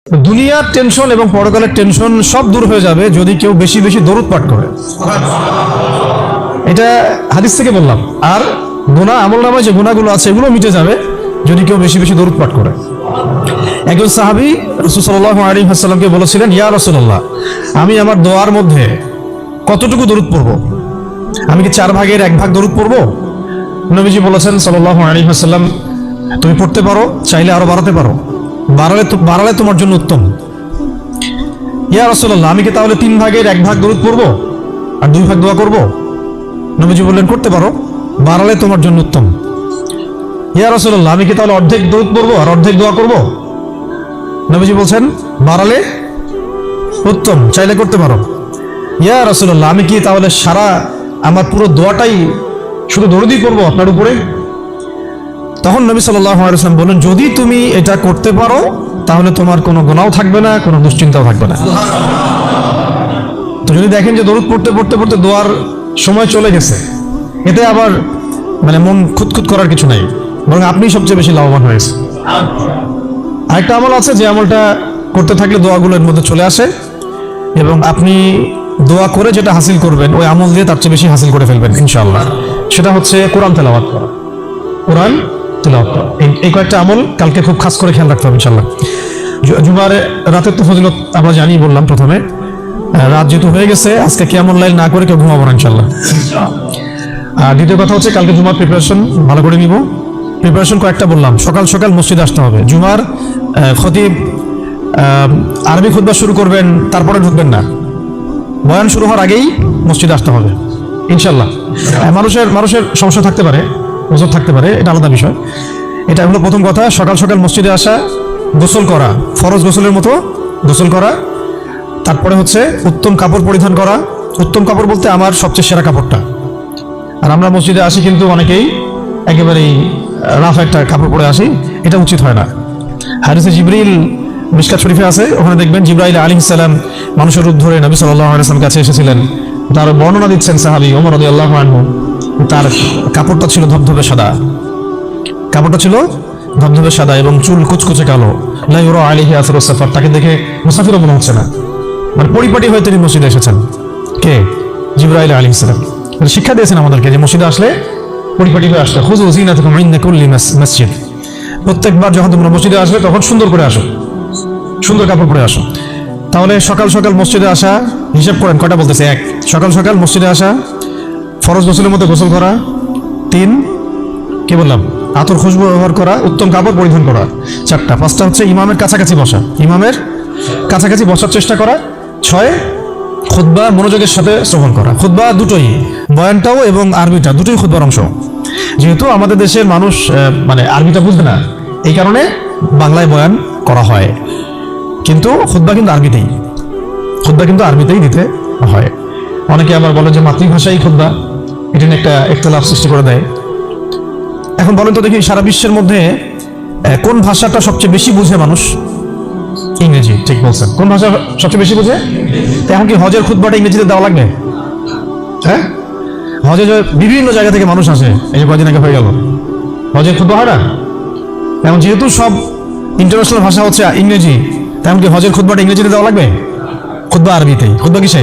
দুনিয়ার টেনশন এবং পরকালের টেনশন সব দূর হয়ে যাবে যদি কেউ বেশি বেশি দরুদ পাঠ করে। এটা হাদিস থেকে বললাম। আর গুনাহ, আমলনামায় যে গুনাহগুলো আছে এগুলো মিটে যাবে যদি কেউ বেশি বেশি দরুদ পাঠ করে। একজন সাহাবী রাসূল সাল্লাল্লাহু আলাইহি ওয়াসাল্লামকে বলেছিলেন, ইয়া রাসূলুল্লাহ, আমি আমার দোয়ার মধ্যে কতটুকু দরুদ পড়ব? আমি কি 4 ভাগের 1 ভাগ দরুদ পড়ব? নবীজি বলেছেন সাল্লাল্লাহু আলাইহি ওয়াসাল্লাম, তুমি পড়তে পারো, চাইলে আরো বাড়াতে পারো, বাড়ালে তোমার জন্য উত্তম। ইয়া রাসূলুল্লাহ, আমি কি তাহলে 3 ভাগের 1 ভাগ দরুদ পড়ব আর 2 ভাগ দোয়া করব? নবীজি বললেন, করতে পারো, বাড়ালে তোমার জন্য উত্তম। ইয়া রাসূলুল্লাহ, আমি কি তাহলে অর্ধেক দরুদ পড়ব আর অর্ধেক দোয়া করব? নবীজি বলছেন, বাড়ালে উত্তম, চাইলে করতে পারো। ইয়া রাসূলুল্লাহ, আমি কি তাহলে সারা আমার পুরো দোয়াটাই শুধু দরুদই পড়বো আপনার উপরে? তখন নবী সাল্লাল্লাহু আলাইহি ওয়াসাল্লাম বলেন, যদি তুমি এটা করতে পারো তাহলে তোমার কোনো গুনাহও থাকবে না, কোনো দুশ্চিন্তাও থাকবে না। তো যদি দেখেন যে দরুদ পড়তে পড়তে পড়তে দোয়ার সময় চলে গেছে, এতে আবার মন খুঁতখুত করার কিছু নাই, বরং আপনি সবচেয়ে বেশি লাভবান হয়েছে। আরেকটা আমল আছে যে আমলটা করতে থাকলে দোয়াগুলো এর মধ্যে চলে আসে এবং আপনি দোয়া করে যেটা হাসিল করবেন ওই আমল দিয়ে তার চেয়ে বেশি হাসিল করে ফেলবেন ইনশাআল্লাহ। সেটা হচ্ছে কোরআন তেলাওয়াত করা। কোরআন তেলাওয়াত করা, এই কয়েকটা আমল কালকে খুব খাস করে খেয়াল রাখতে হবে ইনশাআল্লাহ। জুমার রাতের তো ফজিলত আমরা জানি, বললাম প্রথমে। রাত যেহেতু হয়ে গেছে, আজকে কিয়ামুল লাইল না করে কেউ ঘুমাবো না ইনশাআল্লাহ। আর দ্বিতীয় কথা হচ্ছে কালকে জুমার প্রিপারেশন ভালো করে নিব। প্রিপারেশন কয়েকটা বললাম। সকাল সকাল মসজিদে আসতে হবে। জুমার খতিব আরবি খুতবা শুরু করবেন, তারপরে ঢুকবেন না, বয়ান শুরু হওয়ার আগেই মসজিদে আসতে হবে ইনশাআল্লাহ। মানুষের সমস্যা থাকতে পারে, ওজর থাকতে পারে, এটা আলাদা বিষয়। এটা হলো প্রথম কথা। সকাল সকাল মসজিদে আসা, গোসল করা, ফরজ গোসলের মতো গোসল করা, তারপরে হচ্ছে উত্তম কাপড় পরিধান করা। উত্তম কাপড় বলতে আমার সবচেয়ে সেরা কাপড়টা। আর আমরা মসজিদে আসি কিন্তু অনেকেই একেবারেই রাফ একটা কাপড় পরে আসি, এটা উচিত হয় না। হাদিসে জিবরিল মিশকাত শরীফে আছে, ওখানে দেখবেন জিবরাইল আলাইহিস সালাম মানুষের রূপ ধরে নবী সাল্লাল্লাহু আলাইহি ওয়াসাল্লামের কাছে এসেছিলেন। তার বর্ণনা দিচ্ছেন সাহাবী ওমর রাদিয়াল্লাহু আনহু। তার কাপড়টা ছিল ধবধবে সাদা, কাপড়টা ছিল ধবধবে সাদা এবং চুল কুচকুচে কালো। লা ইউরা আলাইহি আসরুস সাফার, তাকে দেখে মুসাফিরও মনে হচ্ছে না, পরিপাটি হয়ে তিনি মসজিদে এসেছেন। কে? জিবরাইল আলাইহিস সালাম শিক্ষা দিয়েছেন আমাদেরকে যে মসজিদে আসলে পরিপাটি হয়ে আসতে। খুযু যিনাতাকুম ইনদা কুল্লি মসজিদ, প্রত্যেকবার যখন তোমরা মসজিদে আসবে তখন সুন্দর করে আসো, সুন্দর কাপড় পরে আসো। তাহলে সকাল সকাল মসজিদে আসা, হিসাব করেন কয়টা বলতেছে। 1, সকাল সকাল মসজিদে আসা, ফরজ গোসলের মতো গোসল করা। 3, কি বললাম, আতর খুশবু ব্যবহার করা, উত্তম কাপড় পরিধান করা। 4টা। 5টা হচ্ছে ইমামের কাছাকাছি বসা, ইমামের কাছাকাছি বসার চেষ্টা করা। 6, খুতবা মনোযোগের সাথে শ্রবণ করা। খুতবা দুটোই, বয়ানটাও এবং আরবিটা দুটোই খুতবার অংশ। যেহেতু আমাদের দেশের মানুষ আরবিটা বুঝবে না, এই কারণে বাংলায় বয়ান করা হয়, কিন্তু খুতবা কিন্তু আরবিতেই, খুতবা কিন্তু আরবিতেই দিতে হয়। অনেকে আবার বলে যে মাতৃভাষাই খুতবা, এটা নিয়ে একটা ইখতিলাফ সৃষ্টি করে দেয়। এখন বলেন তো দেখি, সারা বিশ্বের মধ্যে কোন ভাষাটা সবচেয়ে বেশি বুঝে মানুষ? ইংরেজি। ঠিক বলছেন। কোন ভাষা সবচেয়ে বেশি বুঝে? এখন কি হজের খুতবাটা ইংরেজিতে দেওয়া লাগবে? হ্যাঁ, হজে বিভিন্ন জায়গা থেকে মানুষ আসে, এই যে কয়দিন আগে হয়ে গেল, হজের খুতবা হয় না? এখন যেহেতু সব ইন্টারন্যাশনাল ভাষা হচ্ছে ইংরেজি, তেমন কি হজের খুতবাটা ইংরেজিতে দেওয়া লাগবে? খুতবা আরবিতেই। খুতবা কিসে?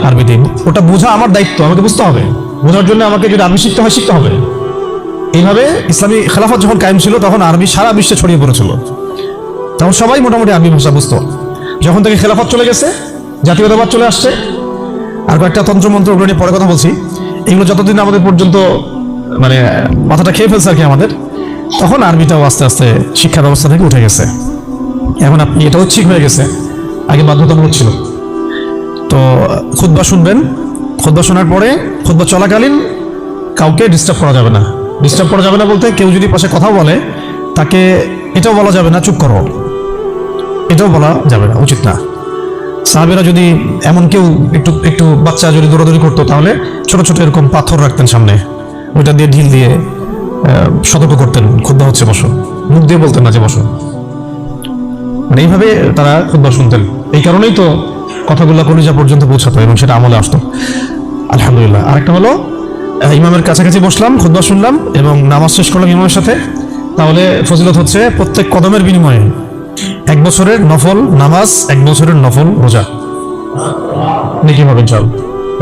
আরবিতেই। ওটা বোঝা আমার দায়িত্ব, আমাকে বুঝতে হবে। বোঝার জন্য আমাকে যদি আরবি শিখতে হয়, শিখতে হবে। এইভাবে ইসলামী খেলাফত যখন কায়েম ছিল তখন আরবি সারা বিশ্বে ছড়িয়ে পড়েছিল, তখন সবাই মোটামুটি আরবি ভাষা বুঝতো। যখন থেকে খেলাফত চলে গেছে, জাতীয়তাবাদ চলে আসছে, আর কয়েকটা তন্ত্রমন্ত্র, ওগুলো নিয়ে পরে কথা বলছি, এগুলো যতদিন আমাদের পর্যন্ত মাথাটা খেয়ে ফেলছে আর কি আমাদের, তখন আরবিটাও আস্তে আস্তে শিক্ষা ব্যবস্থা থেকে উঠে গেছে। এখন আপনি এটাও ঠিক হয়ে গেছে, আগে বাধ্যতামূলক ছিল। তো খুতবা শুনবেন, খুতবা শোনার পরে খুতবা চলাকালীন কাউকে ডিস্টার্ব করা যাবে না। ডিস্টার্ব করা যাবে না বলতে, কেউ যদি পাশে কথা বলে তাকে এটাও বলা যাবে না চুপ করো, এটাও বলা যাবে না, উচিত না। সাহাবীরা যদি এমন কেউ একটু বাচ্চা যদি দৌড়াদৌড়ি করতো, তাহলে ছোট ছোট এরকম পাথর রাখতেন সামনে, ওইটা দিয়ে ঢিল দিয়ে সতর্ক করতেন, খুতবা হচ্ছে বসো, মুখ দিয়ে বলতেন না যে বসো। এইভাবে তারা খুতবা শুনতেন। এই কারণেই তো কথাগুলো কলিজা পর্যন্ত পৌঁছাতো এবং সেটা আমলে আসতো, আলহামদুলিল্লাহ। আরেকটা হলো, ইমামের কাছাকাছি বসলাম, খুতবা শুনলাম এবং নামাজ শেষ করলাম ইমামের সাথে, তাহলে ফজিলত হচ্ছে প্রত্যেক কদমের বিনিময়ে 1 বছরের নফল নামাজ, 1 বছরের নফল রোজা নেকি হবে ইনশাআল্লাহ।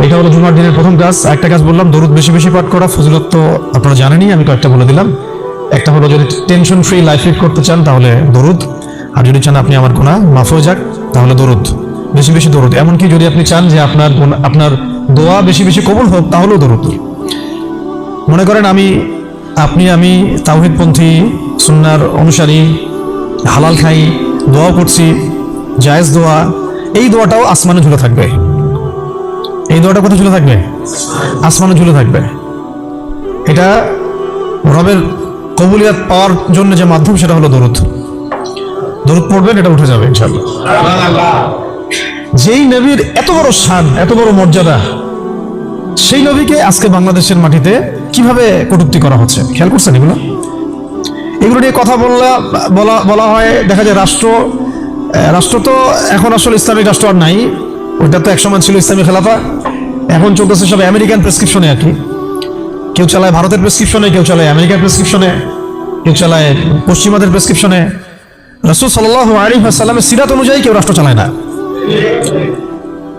এটা হলো জুমার দিনের প্রথম কাজ। একটা কাজ বললাম, দরুদ বেশি বেশি পাঠ করা। ফজিলত তো আপনারা জানেনই, আমি কয়েকটা বলে দিলাম। একটা হলো যদি টেনশন ফ্রি লাইফ লিড করতে চান তাহলে দরুদ, আর যদি চান আপনি আমার গুনাহ মাফ হয়ে যাক তাহলে দরুদ, বেশি বেশি দরুদ। এমনকি যদি আপনি চান যে আপনার দোয়া বেশি বেশি কবুল হোক তাহলেও দরুদ। মনে করেন আমি তাওহীদপন্থী, সুন্নাহর অনুসারী, হালাল খাই, দোয়া করছি, জায়েজ দোয়া, এই দোয়াটাও আসমানে ঝুলে থাকবে। এই দোয়াটা কোথায় ঝুলে থাকবে? আসমানে ঝুলে থাকবে। এটা রবের কবুলিয়াত পাওয়ার জন্য যে মাধ্যম সেটা হলো দরুদ। দরুদ পড়বেন, এটা উঠে যাবে ইনশাআল্লাহ। যেই নবীর এত বড় শান, এত বড় মর্যাদা, সেই নবীকে আজকে বাংলাদেশের মাটিতে কিভাবে কটূক্তি করা হচ্ছে খেয়াল করছেন? এগুলো নিয়ে কথা বলা হয়। দেখা যায় রাষ্ট্র তো এখন আসলে ইসলামিক রাষ্ট্র আর নাই। ওইটা তো একসময় ছিল ইসলামী খেলাফা, এখন চলতেছে সব আমেরিকান প্রেসক্রিপশনে আর কি। কেউ চালায় ভারতের প্রেসক্রিপশনে, কেউ চালায় আমেরিকার প্রেসক্রিপশনে, কেউ চালায় পশ্চিমাদের প্রেসক্রিপশনে। রাসূল সাল্লাল্লাহু আলাইহি ওয়াসাল্লামের সিরাত অনুযায়ী কেউ রাষ্ট্র চালায় না।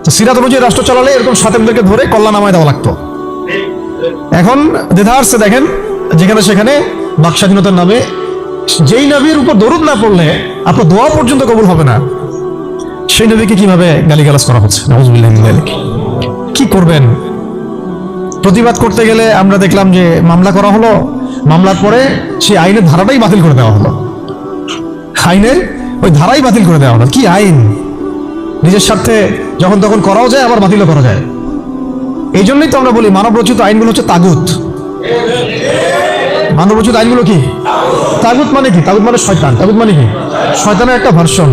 তো সিরাত অনুযায়ী রাষ্ট্র চালালে এরকম সাতেমদেরকে ধরে কল্লা নামায় দেওয়া লাগতো। এখন দ্বিধা আসছে, দেখেন যেখানে সেখানে বাক স্বাধীনতার নামে যেই নবীর উপর দরুদ না পড়লে আপনার দোয়া পর্যন্ত কবুল হবে না, সেই নবীকে কিভাবে গালিগালাজ করা হচ্ছে। নাউযুবিল্লাহি মিন যালিক। কি করবেন? প্রতিবাদ করতে গেলে আমরা দেখলাম যে মামলা করা হলো, মামলার পরে সেই আইনের ধারাটাই বাতিল করে দেওয়া হলো। আইনের ওই ধারাই বাতিল করে দেওয়া হলো। কি আইন! নিজের স্বার্থে যখন তখন করাও যায়, আবার বাতিলও করা যায়। এই জন্যই তো আমরা বলি মানব রচিত আইনগুলো হচ্ছে তাগুত। মানব রচিত আইনগুলো কি? তাগুত মানে কি? তাগুত মানে শয়তান। তাগুত মানে কি? শয়তানের একটা ভার্সন,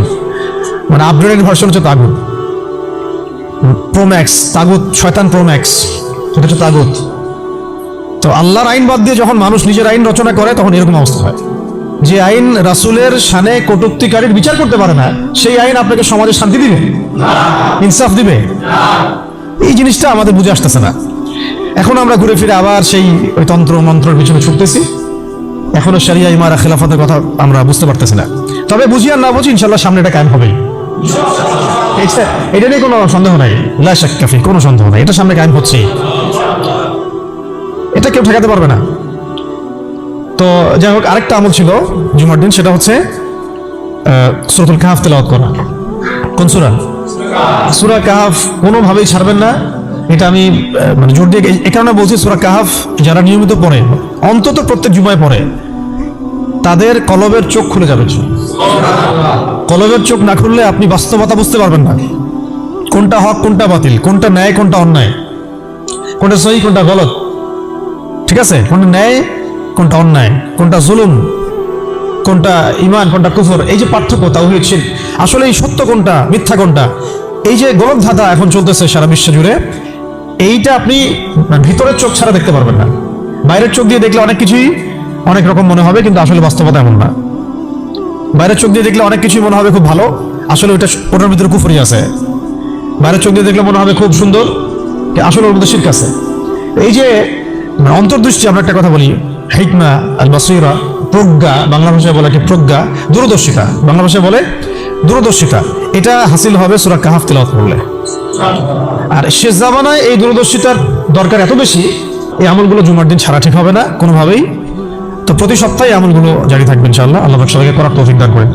মানে আপগ্রেডেড ভার্সন হচ্ছে তাগুত। প্রোম্যাক্স তাগুত, শয়তান প্রোম্যাক্স, এটা হচ্ছে তাগুত। তো আল্লাহর আইন বাদ দিয়ে যখন মানুষ নিজের আইন রচনা করে তখন এরকম অবস্থা হয়। যে আইন রাসূলের শানে কটূক্তিকারীর বিচার করতে পারে না, সেই আইন আপনাকে সমাজে শান্তি দিবে, ইনসাফ দিবে? এই জিনিসটা আমাদের বুঝে আসতেছে না। এখন আমরা ঘুরে ফিরে আবার সেই ওই তন্ত্র মন্ত্রের পিছনে ছুটতেছি। এখনো শরিয়া ইমারা খেলাফতের কথা আমরা বুঝতে পারতেছি না। তবে বুঝি আর না বুঝি ইনশাআল্লাহ সামনে এটা কায়েম হবেই। এটা নিয়ে কোনো সন্দেহ নাই, লা শাক্কা ফি, কোনো সন্দেহ নাই, এটা সামনে কায়েম হচ্ছেই। এটা কেউ ঠেকাতে পারবে না। তো যাই হোক, আরেকটা আমল ছিল জুমার দিন, সেটা হচ্ছে সূরাতুল কাহফ তেলাওয়াত করা। কোন সূরা? সূরা কাহফ কোনোভাবেই ছাড়বেন না। এটা আমি মানে জোর দিয়ে এই কারণে বলছি, সূরা কাহফ যারা নিয়মিত পড়ে, অন্তত প্রত্যেক জুমায় পড়ে, তাদের কলবের চোখ খুলে যাবে। কলবের চোখ না খুললে আপনি বাস্তবতা বুঝতে পারবেন না। কোনটা হক, কোনটা বাতিল, কোনটা ন্যায়, কোনটা অন্যায়, কোনটা সহি, কোনটা গলত, ঠিক আছে? কোনটা ন্যায়, কোনটা অন্যায়, কোনটা জুলুম, কোনটা ঈমান, কোনটা কুফর, এই যে পার্থক্য, তাওহীদ শিরক, আসলে এই সত্য কোনটা, মিথ্যা কোনটা, এই যে গলত ধাঁধা এখন চলতেছে সারা বিশ্ব জুড়ে, এইটা আপনি ভিতরের চোখ ছাড়া দেখতে পারবেন না। বাইরের চোখ দিয়ে দেখলে অনেক কিছুই অনেক রকম মনে হবে, কিন্তু আসলে বাস্তবতা এমন না। বাইরের চোখ দিয়ে দেখলে অনেক কিছুই মনে হবে খুব ভালো, আসলে ওটার ভিতরে কুফরি আছে। বাইরের চোখ দিয়ে দেখলে মনে হবে খুব সুন্দর, আসলে ওর মধ্যে শিরক আছে। এই যে অন্তর্দৃষ্টি, আমরা একটা কথা বলি, হিকমা আল বাসীরা, প্রজ্ঞা, বাংলা ভাষায় বলে কি প্রজ্ঞা, দূরদর্শিতা, বাংলা ভাষায় বলে দূরদর্শিতা, এটা হাসিল হবে সূরা কাহফ তেলাওয়াত করলে। আর শেষ জামানায় এই দূরদর্শিতার দরকার এত বেশি, এই আমলগুলো জুমার দিন ছাড়া ঠিক হবে না কোনোভাবেই। তো প্রতি সপ্তাহে আমলগুলো জারি থাকবে ইনশাআল্লাহ। আল্লাহ পাক সবাইকে করার তৌফিক দান করেন।